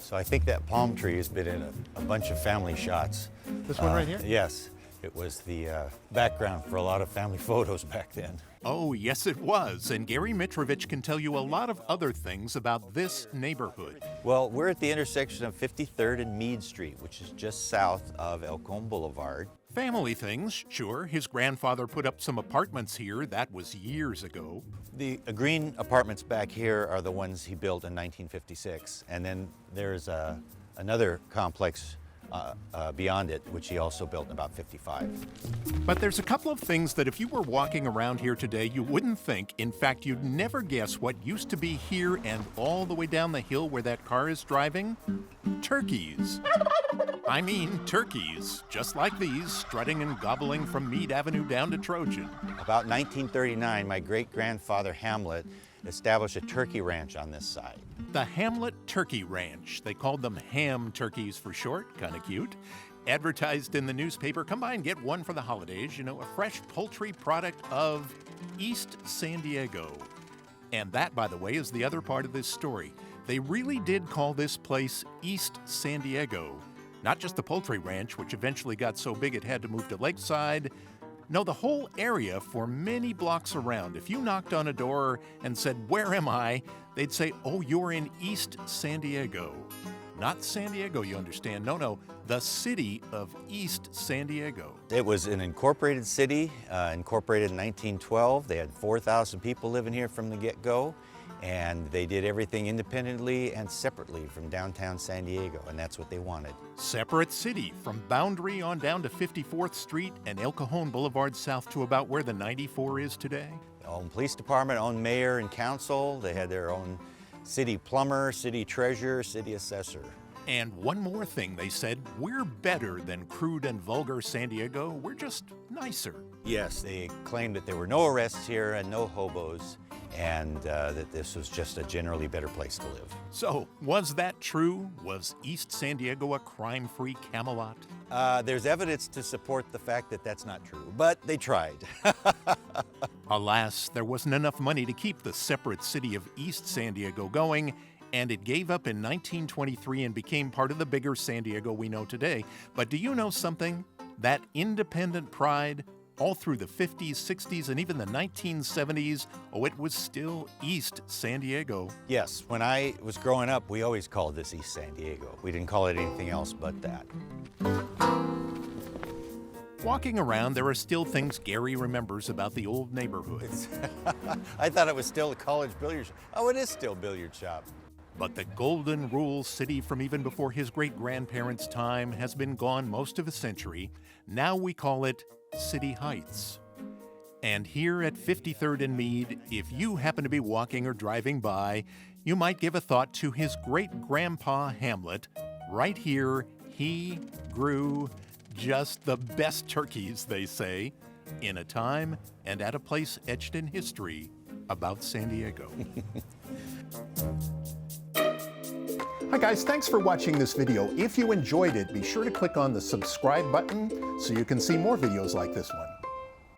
So I think that palm tree has been in a bunch of family shots. This one right here? Yes. It was the background for a lot of family photos back then. Oh, yes, it was. And Gary Mitrovich can tell you a lot of other things about this neighborhood. Well, we're at the intersection of 53rd and Meade Street, which is just south of El Cajon Boulevard. Family things, sure. His grandfather put up some apartments here. That was years ago. The green apartments back here are the ones he built in 1956. And then there's another complex beyond it, which he also built in about 55. But there's a couple of things that if you were walking around here today, you wouldn't think. In fact, you'd never guess what used to be here and all the way down the hill where that car is driving. Turkeys. I mean turkeys, just like these, strutting and gobbling from Meade Avenue down to Trojan. About 1939, my great-grandfather Hamlet established a turkey ranch on this side. The Hamlet Turkey Ranch. They called them ham turkeys for short, kind of cute. Advertised in the newspaper, come by and get one for the holidays, you know, a fresh poultry product of East San Diego. And that, by the way, is the other part of this story. They really did call this place East San Diego. Not just the poultry ranch, which eventually got so big it had to move to Lakeside. No, the whole area for many blocks around. If you knocked on a door and said, "Where am I?" they'd say, "Oh, you're in East San Diego." Not San Diego, you understand. No, the city of East San Diego. It was an incorporated city, incorporated in 1912. They had 4,000 people living here from the get-go, and they did everything independently and separately from downtown San Diego, and that's what they wanted. Separate city, from Boundary on down to 54th Street and El Cajon Boulevard south to about where the 94 is today. Own police department, own mayor and council. They had their own city plumber, city treasurer, city assessor. And one more thing, they said, we're better than crude and vulgar San Diego. We're just nicer. Yes, they claimed that there were no arrests here and no hobos, and that this was just a generally better place to live. So, was that true? Was East San Diego a crime-free Camelot? There's evidence to support the fact that that's not true, but they tried. Alas, there wasn't enough money to keep the separate city of East San Diego going, and it gave up in 1923 and became part of the bigger San Diego we know today. But do you know something? That independent pride, all through the 50s, 60s, and even the 1970s, it was still East San Diego. Yes, when I was growing up, we always called this East San Diego. We didn't call it anything else but that. Walking around, there are still things Gary remembers about the old neighborhood. I thought it was still a college billiard shop. Oh, it is still a billiard shop. But the Golden Rule City from even before his great-grandparents' time has been gone most of a century. Now we call it City Heights. And here at 53rd and Meade, if you happen to be walking or driving by, you might give a thought to his great-grandpa Hamlet. Right here, he grew just the best turkeys, they say, in a time and at a place etched in history about San Diego. Hi guys, thanks for watching this video. If you enjoyed it, be sure to click on the subscribe button so you can see more videos like this one.